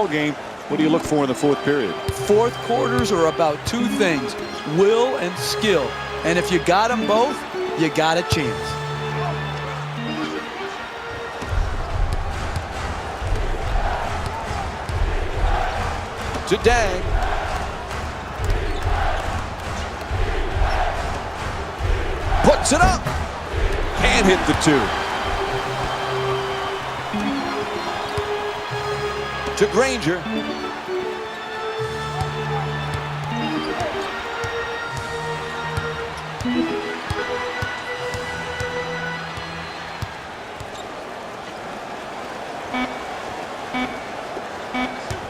Game. What do you look for in the fourth period? Fourth quarters are about two things, will and skill. And if you got them both, you got a chance. Today, puts it up. Can't hit the two. To Granger.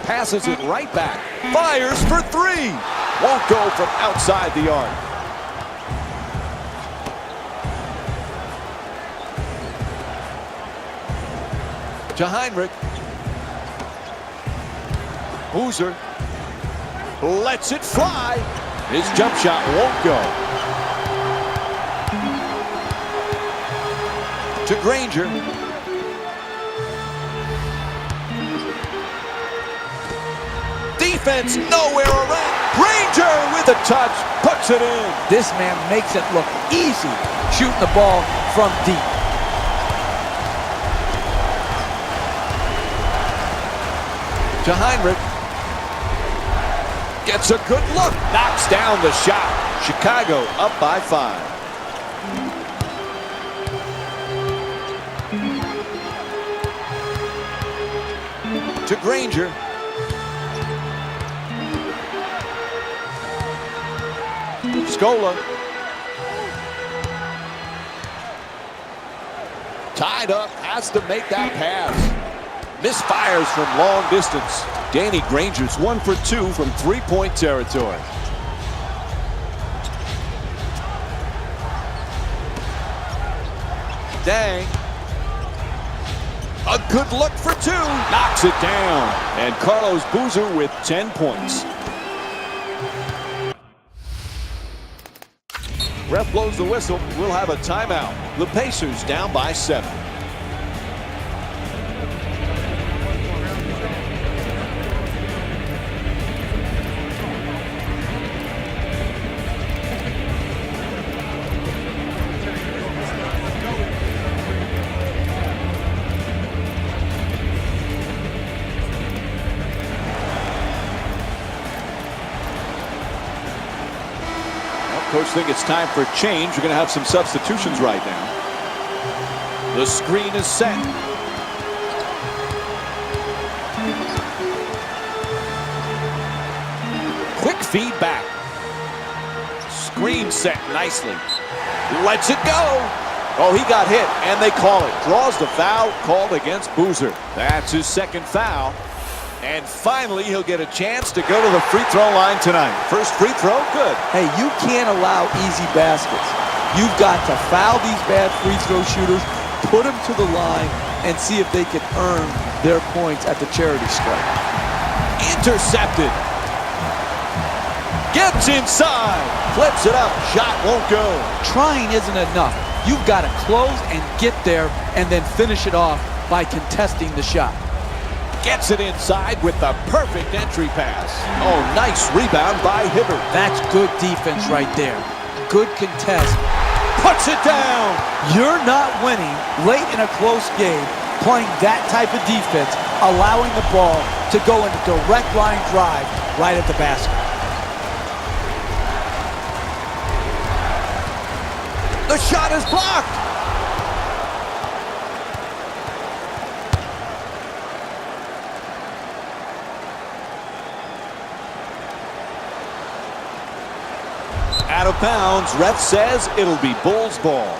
Passes it right back. Fires for three. Won't go from outside the arc. To Heinrich. Boozer lets it fly. His jump shot won't go. To Granger. Defense nowhere around. Granger with a touch, puts it in. This man makes it look easy shooting the ball from deep. To Heinrich. Gets a good look. Knocks down the shot. Chicago up by 5. To Granger. Scola. Tied up. Has to make that pass. Misfires from long distance. Danny Granger's 1 for 2 from three-point territory. Dang. A good look for 2. Knocks it down. And Carlos Boozer with 10 points. Ref blows the whistle. We'll have a timeout. The Pacers down by 7. Coach think it's time for change. We're going to have some substitutions right now. The screen is set. Quick feedback. Screen set nicely. Lets it go. Oh, he got hit, and they call it. Draws the foul called against Boozer. That's his second foul. And finally, he'll get a chance to go to the free throw line tonight. First free throw, good. Hey, you can't allow easy baskets. You've got to foul these bad free throw shooters, put them to the line, and see if they can earn their points at the charity stripe. Intercepted. Gets inside. Flips it up. Shot won't go. Trying isn't enough. You've got to close and get there and then finish it off by contesting the shot. Gets it inside with the perfect entry pass. Oh, nice rebound by Hibbert. That's good defense right there. Good contest. Puts it down. You're not winning late in a close game playing that type of defense, allowing the ball to go in a direct line drive right at the basket. The shot is blocked. Out of bounds. Ref says it'll be Bulls ball.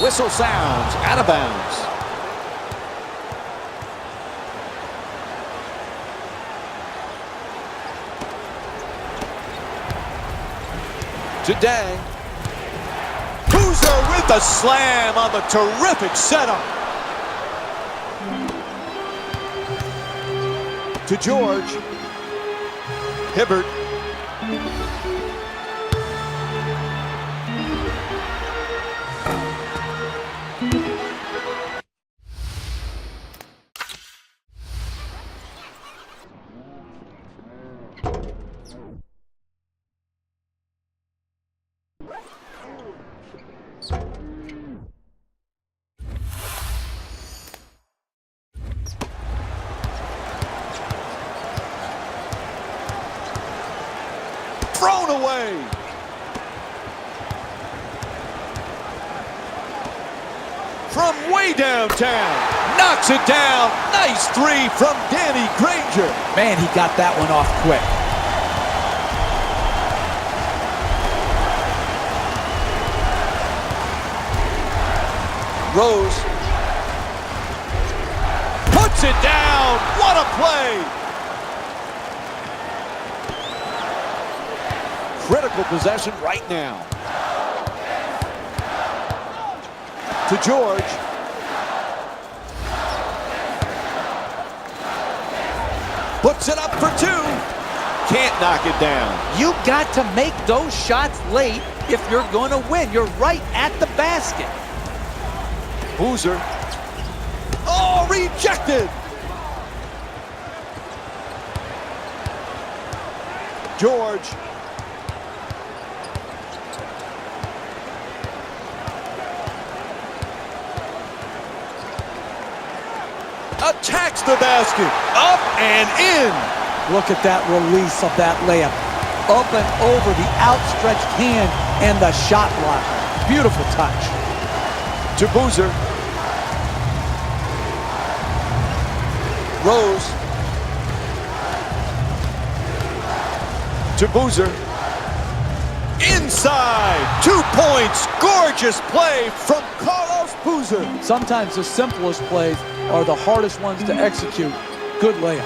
Whistle sounds. Out of bounds. Today, Boozer with the slam on the terrific setup. To George. Hibbert. away. From way downtown, knocks it down. Nice three from Danny Granger. Man, he got that one off quick. Rose puts it down. What a play. Critical possession right now. To George. Puts it up for two. Can't knock it down. You got to make those shots late if you're going to win. You're right at the basket. Boozer. Oh, rejected. George. Attacks the basket. Up and in. Look at that release of that layup. Up and over the outstretched hand and the shot blocker. Beautiful touch. To Boozer. Rose. To Boozer. Inside. 2 points. Gorgeous play from Carlos Boozer. Sometimes the simplest plays are the hardest ones to execute. Good layup.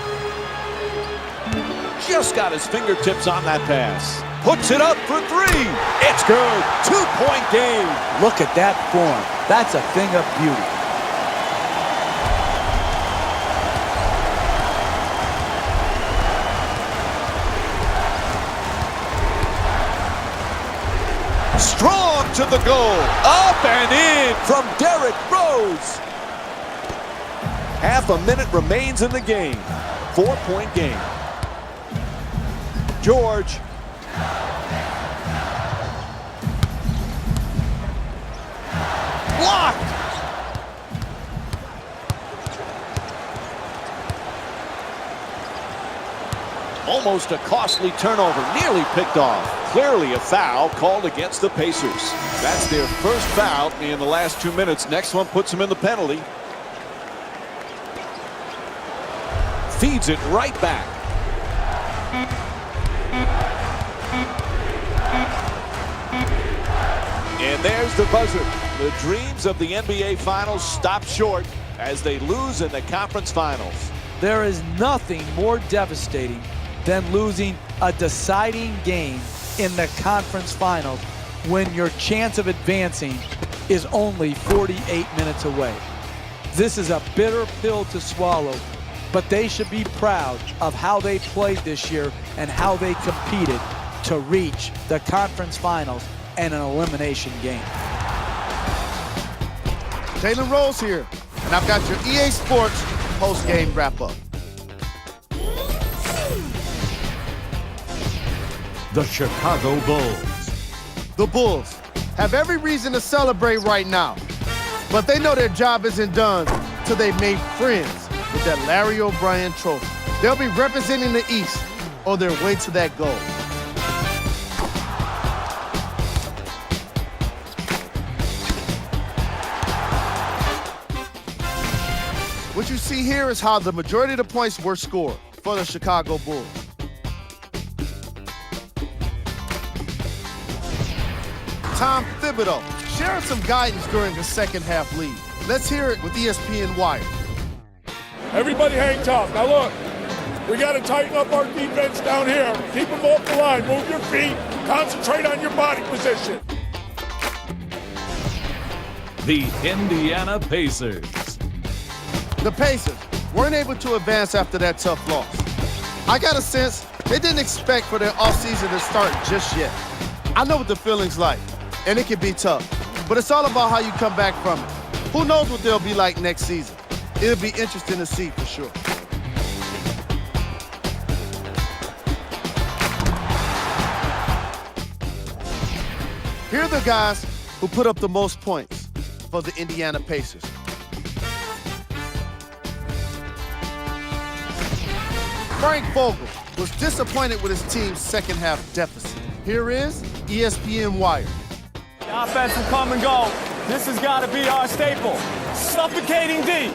Just got his fingertips on that pass. Puts it up for three. It's good. 2-point game. Look at that form. That's a thing of beauty. Strong to the goal. Up and in from Derrick Rose. Half a minute remains in the game. 4-point game. George. Blocked. Almost a costly turnover, nearly picked off. Clearly a foul called against the Pacers. That's their first foul in the last 2 minutes. Next one puts them in the penalty. Feeds it right back. And there's the buzzer. The dreams of the NBA Finals stop short as they lose in the conference finals. There is nothing more devastating than losing a deciding game in the conference finals when your chance of advancing is only 48 minutes away. This is a bitter pill to swallow, but they should be proud of how they played this year and how they competed to reach the conference finals and an elimination game. Jalen Rose here, and I've got your EA Sports post-game wrap-up. The Chicago Bulls. The Bulls have every reason to celebrate right now, but they know their job isn't done till they've made friends with that Larry O'Brien trophy. They'll be representing the East on their way to that goal. What you see here is how the majority of the points were scored for the Chicago Bulls. Tom Thibodeau sharing some guidance during the second half lead. Let's hear it with ESPN Wire. Everybody hang tough. Now look, we got to tighten up our defense down here. Keep them off the line. Move your feet. Concentrate on your body position. The Indiana Pacers. The Pacers weren't able to advance after that tough loss. I got a sense they didn't expect for their offseason to start just yet. I know what the feeling's like, and it can be tough, but it's all about how you come back from it. Who knows what they'll be like next season? It'll be interesting to see for sure. Here are the guys who put up the most points for the Indiana Pacers. Frank Vogel was disappointed with his team's second half deficit. Here is ESPN Wire. The offense will come and go. This has got to be our staple. Suffocating D.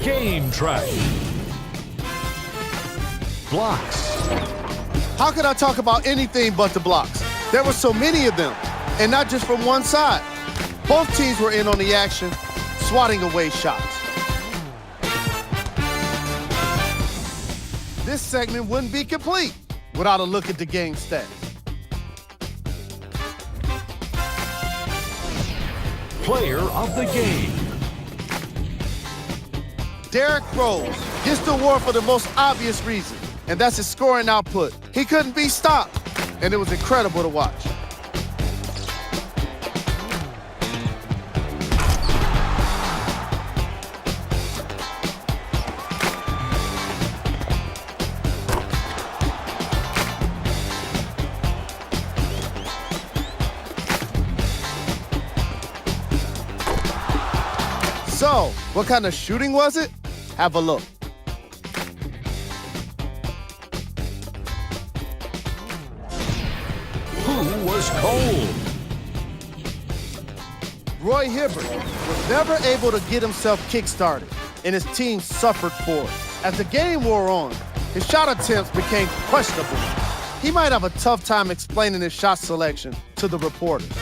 Game track. Blocks. How could I talk about anything but the blocks? There were so many of them, and not just from one side. Both teams were in on the action, swatting away shots. This segment wouldn't be complete without a look at the game stats. Player of the game. Derrick Rose gets the award for the most obvious reason, and that's his scoring output. He couldn't be stopped, and it was incredible to watch. So, what kind of shooting was it? Have a look. Who was cold? Roy Hibbert was never able to get himself kick-started, and his team suffered for it. As the game wore on, his shot attempts became questionable. He might have a tough time explaining his shot selection to the reporters.